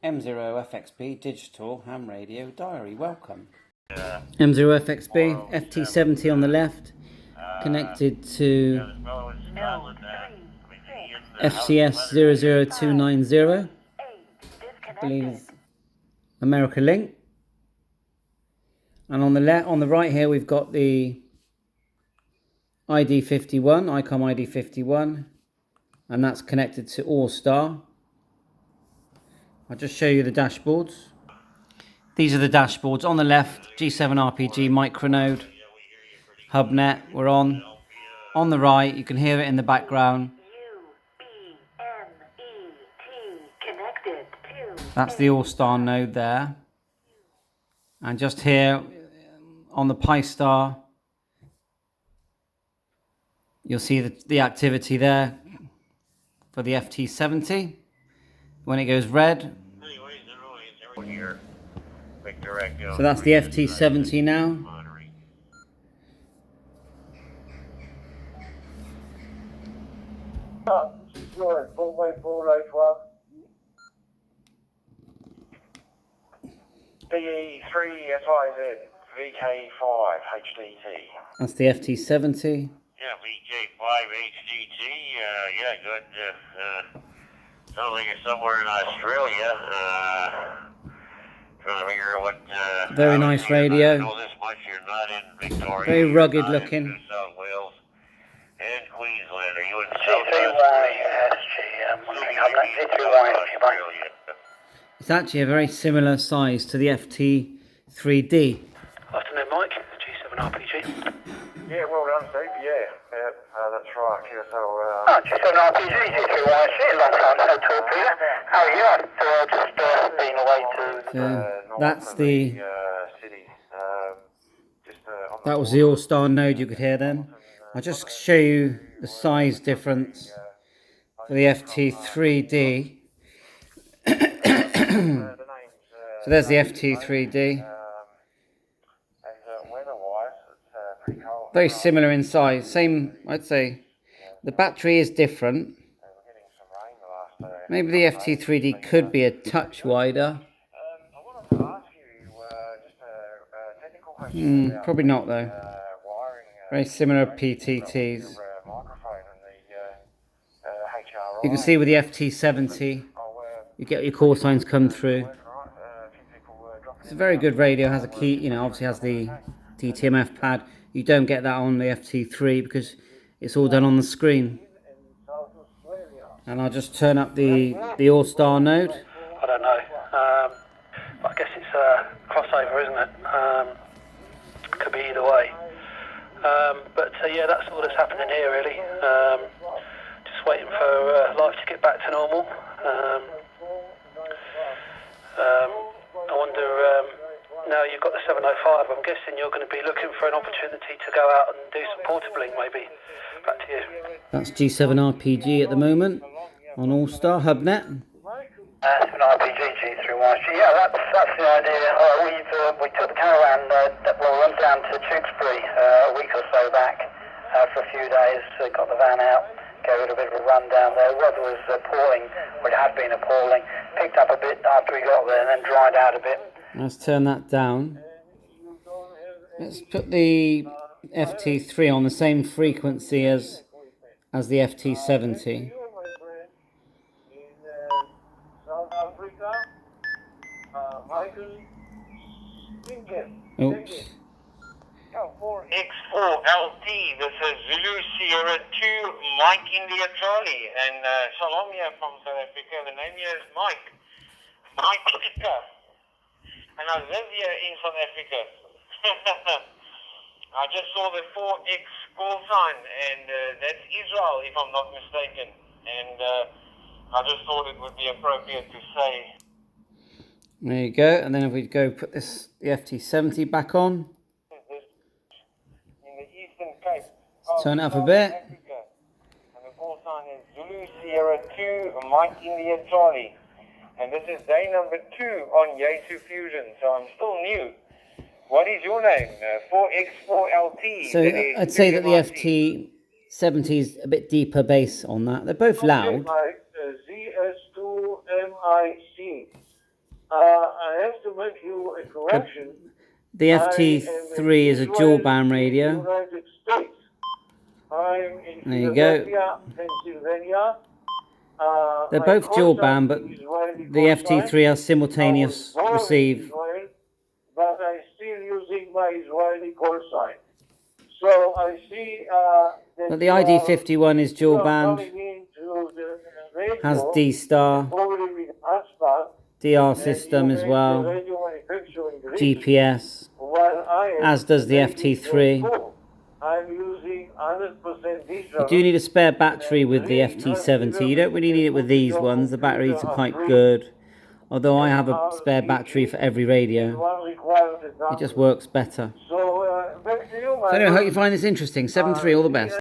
M0FXB Digital Ham Radio Diary, welcome. M0FXB, FT70 on the left, connected to FCS00290, I believe is America Link. And on the right here we've got the ID51, Icom ID51, and that's connected to All Star. I'll just show you the dashboards. These are the dashboards. On the left, G7RPG micronode, hubnet, we're on. On the right, you can hear it in the background. That's the All Star node there. And just here on the Pi Star, you'll see the activity there for the FT70. When it goes red. So that's the FT70 now. DE3SYZ VK5 HDT. That's the FT70. Yeah, VK5HDT. Yeah, good. Sounds like it's somewhere in Australia. Trying to figure out what. Very nice radio. I know this much. You're not in Victoria. Very rugged looking. New South Wales and Queensland. Are you in G3Y, It's actually a very similar size to the FT3d. Afternoon, Mike. G7RPG. Yeah, well done, Steve. Yeah, that's right. Yeah, so. G7RPG, G3YC, long time no talk, Peter. How are you? I've just been away to. So that's the. City. That was the All Star node you could hear then. I'll just show you the size difference for the FT3d. So there's the FT3d. Very similar in size. Same, I'd say. The battery is different. Maybe the FT3d could be a touch wider. Probably not though. Very similar PTTs. You can see with the FT70, you get your call signs come through. It's a very good radio. Has a key, obviously has the DTMF pad. You don't get that on the FT3 because it's all done on the screen. And I'll just turn up the All Star node. I don't know. I guess it's a crossover, isn't it? Could be either way. But yeah, that's all that's happening here, really. Just waiting for life to get back to normal. I wonder, now you've got the 705, I'm guessing you're going to be looking for an opportunity to go out and do some portabling, maybe. Back to you. That's G7RPG at the moment on All Star Hubnet. 7RPG, G3YC. Yeah, that's the idea. We took the caravan, went down to Tewkesbury a week or so back for a few days. Got the van out, gave it a bit of a run down there. The weather was appalling, or it had been appalling. Picked up a bit after we got there and then dried out a bit. Let's turn that down. Let's put the FT3 on the same frequency as the FT70. Oops. X4LT, this is Zulu Sierra 2, Mike India Charlie, and Shalom here from South Africa. The name here is Mike Africa, and I live here in South Africa. I just saw the 4X call sign, and that's Israel, if I'm not mistaken, and I just thought it would be appropriate to say. There you go, and then if we go put the FT70 back on. Let's turn it up a bit. And the call sign is Zulu Sierra 2, Mike India Charlie. And this is day number 2 on Yaesu Fusion, so I'm still new. What is your name? 4X4LT. So I'd say that the FT70 is a bit deeper bass on that. They're both loud. ZS2MIC. I have to make you a correction. The FT3 is a dual band radio. United States. I'm in There you go. Philadelphia, Pennsylvania. They're My both dual call band, sign but is Israeli the call FT3 sign. has simultaneous I was born in receive. Israel, but I'm still using my Israeli call sign. So I see that But the ID51 is dual you are band, coming into the radio, has D star, probably with ASPA, DR and system you as make well, the radio manufacturing glitch, GPS, while I am as does the making FT3. full. I'm using 100% diesel. You do need a spare battery with the FT70. You don't really need it with these ones. The batteries are quite good. Although I have a spare battery for every radio. It just works better. So, back to you, So anyway, I hope you find this interesting. 7-3, all the best.